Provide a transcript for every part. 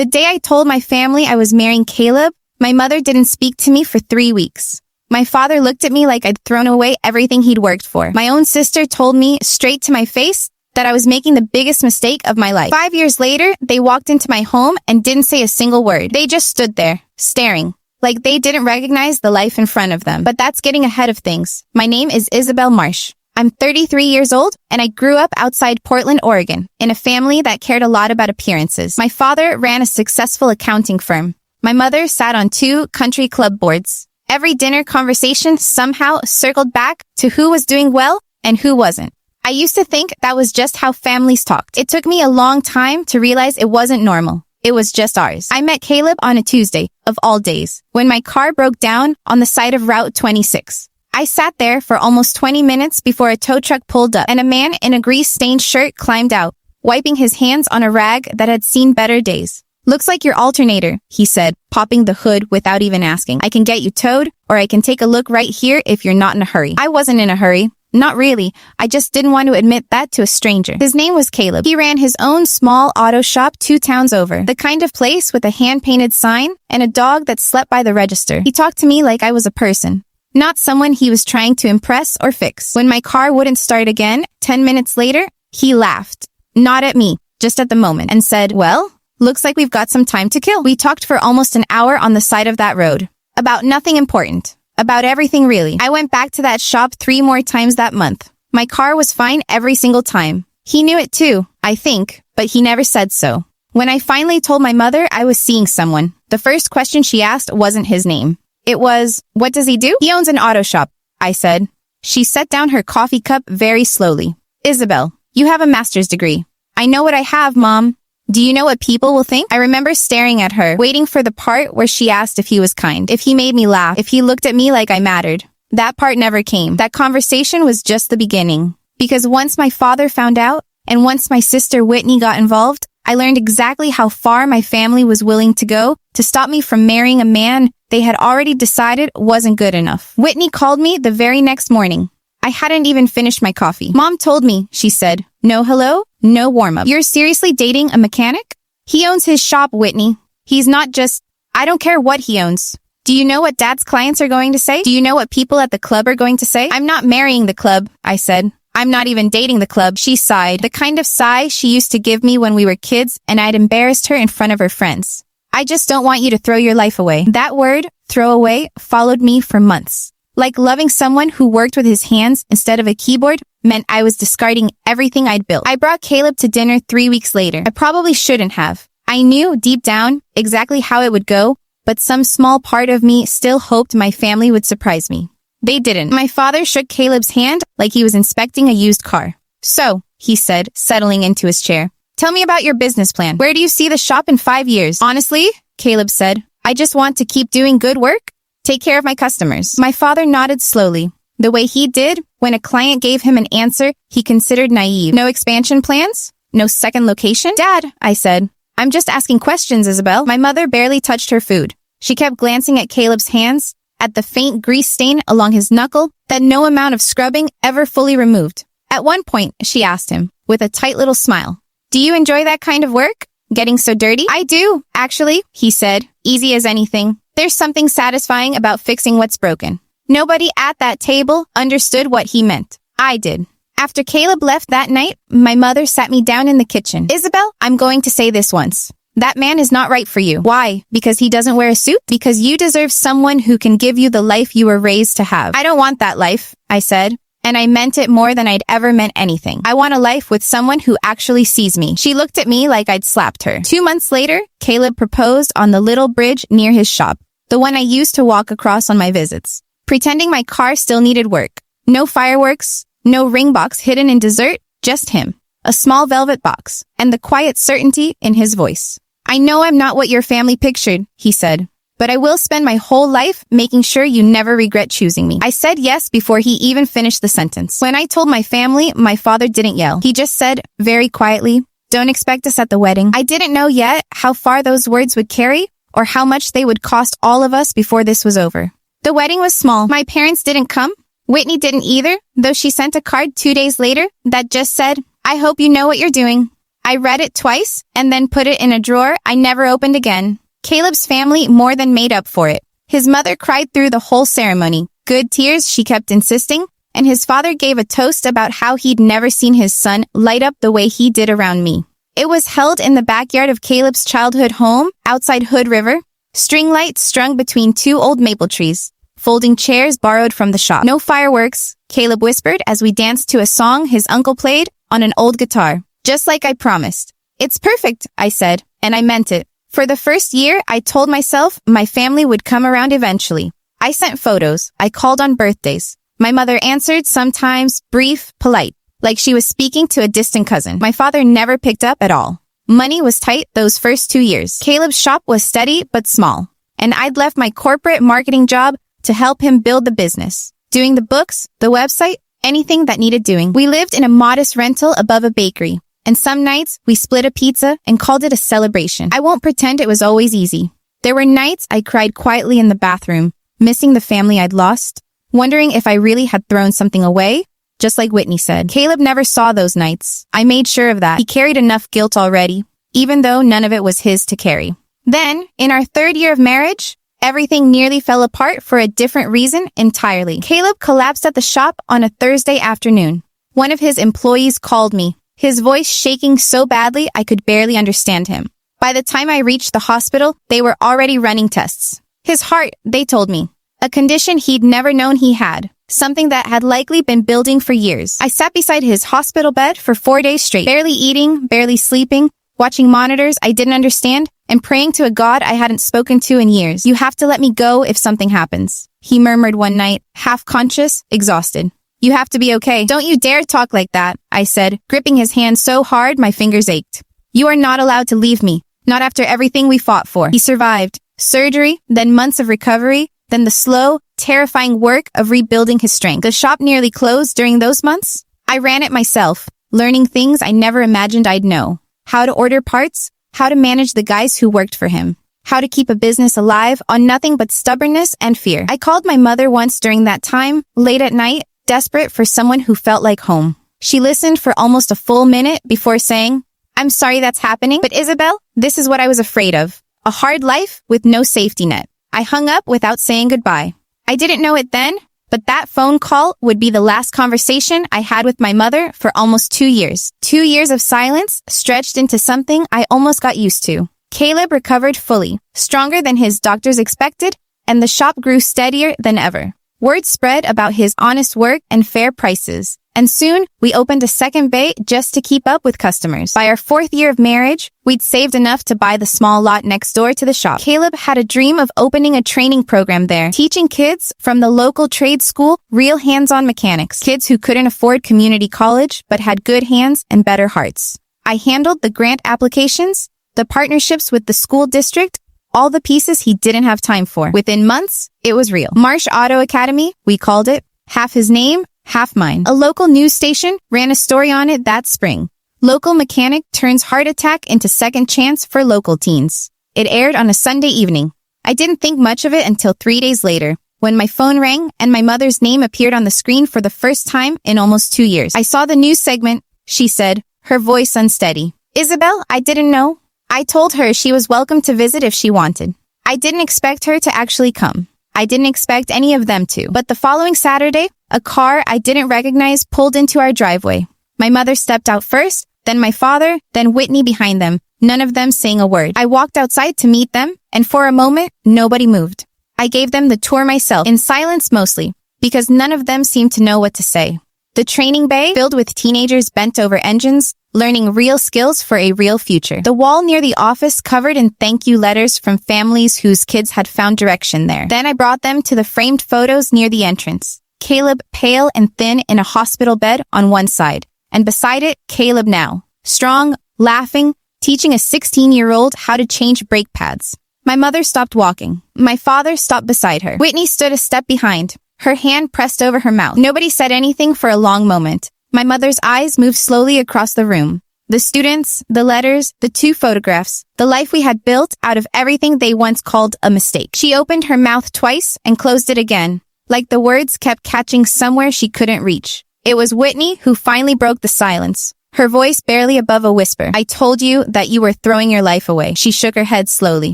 The day I told my family I was marrying Caleb, my mother didn't speak to me for 3 weeks. My father looked at me like I'd thrown away everything he'd worked for. My own sister told me straight to my face that I was making the biggest mistake of my life. 5 years later, they walked into my home and didn't say a single word. They just stood there, staring, like they didn't recognize the life in front of them. But that's getting ahead of things. My name is Isabel Marsh. I'm 33 years old, and I grew up outside Portland, Oregon, in a family that cared a lot about appearances. My father ran a successful accounting firm. My mother sat on 2 country club boards. Every dinner conversation somehow circled back to who was doing well and who wasn't. I used to think that was just how families talked. It took me a long time to realize it wasn't normal. It was just ours. I met Caleb on a Tuesday, of all days, when my car broke down on the side of Route 26. I sat there for almost 20 minutes before a tow truck pulled up, and a man in a grease-stained shirt climbed out, wiping his hands on a rag that had seen better days. "Looks like your alternator," he said, popping the hood without even asking. "I can get you towed, or I can take a look right here if you're not in a hurry." I wasn't in a hurry. Not really. I just didn't want to admit that to a stranger. His name was Caleb. He ran his own small auto shop 2 towns over, the kind of place with a hand-painted sign and a dog that slept by the register. He talked to me like I was a person, not someone he was trying to impress or fix. When my car wouldn't start again, 10 minutes later, he laughed. Not at me, just at the moment, and said, "Well, looks like we've got some time to kill." We talked for almost an hour on the side of that road. About nothing important. About everything, really. I went back to that shop 3 more times that month. My car was fine every single time. He knew it too, I think, but he never said so. When I finally told my mother I was seeing someone, the first question she asked wasn't his name. It was, "What does he do?" "He owns an auto shop," I said. She set down her coffee cup very slowly. "Isabel, you have a master's degree." "I know what I have, Mom." "Do you know what people will think?" I remember staring at her, waiting for the part where she asked if he was kind, if he made me laugh, if he looked at me like I mattered. That part never came. That conversation was just the beginning. Because once my father found out, and once my sister Whitney got involved, I learned exactly how far my family was willing to go to stop me from marrying a man they had already decided wasn't good enough. Whitney called me the very next morning. I hadn't even finished my coffee. "Mom told me," she said. "No hello, no warm-up. You're seriously dating a mechanic?" "He owns his shop, Whitney. He's not just... I don't care what he owns. Do you know what Dad's clients are going to say? Do you know what people at the club are going to say?" "I'm not marrying the club," I said. "I'm not even dating the club." She sighed, the kind of sigh she used to give me when we were kids and I'd embarrassed her in front of her friends. "I just don't want you to throw your life away." That word, throw away, followed me for months. Like loving someone who worked with his hands instead of a keyboard meant I was discarding everything I'd built. I brought Caleb to dinner 3 weeks later. I probably shouldn't have. I knew deep down exactly how it would go, but some small part of me still hoped my family would surprise me. They didn't. My father shook Caleb's hand like he was inspecting a used car. "So," he said, settling into his chair, "tell me about your business plan. Where do you see the shop in 5 years?" "Honestly," Caleb said, "I just want to keep doing good work. Take care of my customers." My father nodded slowly, the way he did when a client gave him an answer he considered naive. "No expansion plans? No second location?" "Dad," I said, "I'm just asking questions, Isabel." My mother barely touched her food. She kept glancing at Caleb's hands, at the faint grease stain along his knuckle that no amount of scrubbing ever fully removed. At one point, she asked him, with a tight little smile, "Do you enjoy that kind of work? Getting so dirty?" "I do, actually," he said, easy as anything. "There's something satisfying about fixing what's broken." Nobody at that table understood what he meant. I did. After Caleb left that night, my mother sat me down in the kitchen. "Isabel, I'm going to say this once. That man is not right for you." "Why? Because he doesn't wear a suit?" "Because you deserve someone who can give you the life you were raised to have." "I don't want that life," I said. And I meant it more than I'd ever meant anything. "I want a life with someone who actually sees me." She looked at me like I'd slapped her. 2 months later, Caleb proposed on the little bridge near his shop, the one I used to walk across on my visits, pretending my car still needed work. No fireworks, no ring box hidden in dessert, just him, a small velvet box, and the quiet certainty in his voice. "I know I'm not what your family pictured," he said, "but I will spend my whole life making sure you never regret choosing me." I said yes before he even finished the sentence. When I told my family, my father didn't yell. He just said, very quietly, "Don't expect us at the wedding." I didn't know yet how far those words would carry or how much they would cost all of us before this was over. The wedding was small. My parents didn't come. Whitney didn't either, though she sent a card 2 days later that just said, "I hope you know what you're doing." I read it twice and then put it in a drawer I never opened again. Caleb's family more than made up for it. His mother cried through the whole ceremony. Good tears, she kept insisting, and his father gave a toast about how he'd never seen his son light up the way he did around me. It was held in the backyard of Caleb's childhood home, outside Hood River. String lights strung between two old maple trees. Folding chairs borrowed from the shop. No fireworks, Caleb whispered as we danced to a song his uncle played on an old guitar. Just like I promised. It's perfect, I said, and I meant it. For the first year, I told myself my family would come around eventually. I sent photos. I called on birthdays. My mother answered, sometimes brief, polite, like she was speaking to a distant cousin. My father never picked up at all. Money was tight those first 2 years. Caleb's shop was steady but small, and I'd left my corporate marketing job to help him build the business. Doing the books, the website, anything that needed doing. We lived in a modest rental above a bakery. And some nights, we split a pizza and called it a celebration. I won't pretend it was always easy. There were nights I cried quietly in the bathroom, missing the family I'd lost, wondering if I really had thrown something away, just like Whitney said. Caleb never saw those nights. I made sure of that. He carried enough guilt already, even though none of it was his to carry. Then, in our 3rd year of marriage, everything nearly fell apart for a different reason entirely. Caleb collapsed at the shop on a Thursday afternoon. One of his employees called me, his voice shaking so badly I could barely understand him. By the time I reached the hospital, they were already running tests. His heart, they told me. A condition he'd never known he had. Something that had likely been building for years. I sat beside his hospital bed for 4 days straight, barely eating, barely sleeping, watching monitors I didn't understand, and praying to a God I hadn't spoken to in years. You have to let me go if something happens, he murmured one night, half conscious, exhausted. You have to be okay. Don't you dare talk like that, I said, gripping his hand so hard my fingers ached. You are not allowed to leave me, not after everything we fought for. He survived. Surgery, then months of recovery, then the slow, terrifying work of rebuilding his strength. The shop nearly closed during those months. I ran it myself, learning things I never imagined I'd know. How to order parts, how to manage the guys who worked for him, how to keep a business alive on nothing but stubbornness and fear. I called my mother once during that time, late at night, desperate for someone who felt like home. She listened for almost a full minute before saying, I'm sorry that's happening, but Isabel, this is what I was afraid of. A hard life with no safety net. I hung up without saying goodbye. I didn't know it then, but that phone call would be the last conversation I had with my mother for almost 2 years. 2 years of silence stretched into something I almost got used to. Caleb recovered fully, stronger than his doctors expected, and the shop grew steadier than ever. Word spread about his honest work and fair prices, and soon we opened a second bay just to keep up with customers. By our 4th year of marriage, we'd saved enough to buy the small lot next door to the shop. Caleb had a dream of opening a training program there, teaching kids from the local trade school real hands-on mechanics, kids who couldn't afford community college but had good hands and better hearts. I handled the grant applications, the partnerships with the school district, all the pieces he didn't have time for. Within months, it was real. Marsh Auto Academy, we called it. Half his name, half mine. A local news station ran a story on it that spring. Local mechanic turns heart attack into second chance for local teens. It aired on a Sunday evening. I didn't think much of it until 3 days later, when my phone rang and my mother's name appeared on the screen for the first time in almost 2 years. I saw the news segment, she said, her voice unsteady. Isabel, I didn't know. I told her she was welcome to visit if she wanted. I didn't expect her to actually come. I didn't expect any of them to. But the following Saturday, a car I didn't recognize pulled into our driveway. My mother stepped out first, then my father, then Whitney behind them, none of them saying a word. I walked outside to meet them, and for a moment, nobody moved. I gave them the tour myself, in silence mostly, because none of them seemed to know what to say. The training bay, filled with teenagers bent over engines, learning real skills for a real future. The wall near the office covered in thank you letters from families whose kids had found direction there. Then I brought them to the framed photos near the entrance. Caleb, pale and thin in a hospital bed on one side, and beside it, Caleb now, strong, laughing, teaching a 16-year-old how to change brake pads. My mother stopped walking. My father stopped beside her. Whitney stood a step behind, her hand pressed over her mouth. Nobody said anything for a long moment. My mother's eyes moved slowly across the room. The students, the letters, the 2 photographs, the life we had built out of everything they once called a mistake. She opened her mouth twice and closed it again, like the words kept catching somewhere she couldn't reach. It was Whitney who finally broke the silence. her voice barely above a whisper. I told you that you were throwing your life away. She shook her head slowly.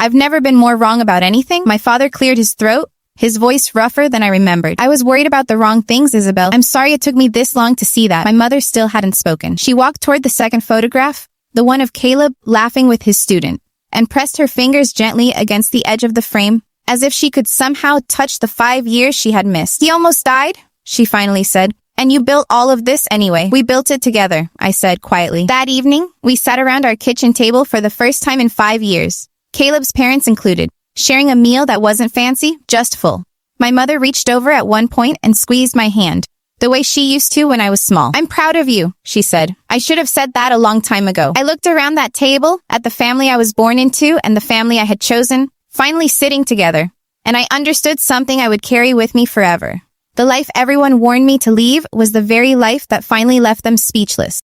I've never been more wrong about anything. My father cleared his throat, his voice rougher than I remembered. I was worried about the wrong things, Isabel. I'm sorry it took me this long to see that. My mother still hadn't spoken. She walked toward the second photograph, the one of Caleb laughing with his student, and pressed her fingers gently against the edge of the frame, as if she could somehow touch the 5 years she had missed. He almost died, she finally said. And you built all of this anyway. We built it together, I said quietly. That evening, we sat around our kitchen table for the first time in 5 years, Caleb's parents included, sharing a meal that wasn't fancy, just full. My mother reached over at one point and squeezed my hand, the way she used to when I was small. I'm proud of you, she said. I should have said that a long time ago. I looked around that table, at the family I was born into and the family I had chosen, finally sitting together, and I understood something I would carry with me forever. The life everyone warned me to leave was the very life that finally left them speechless.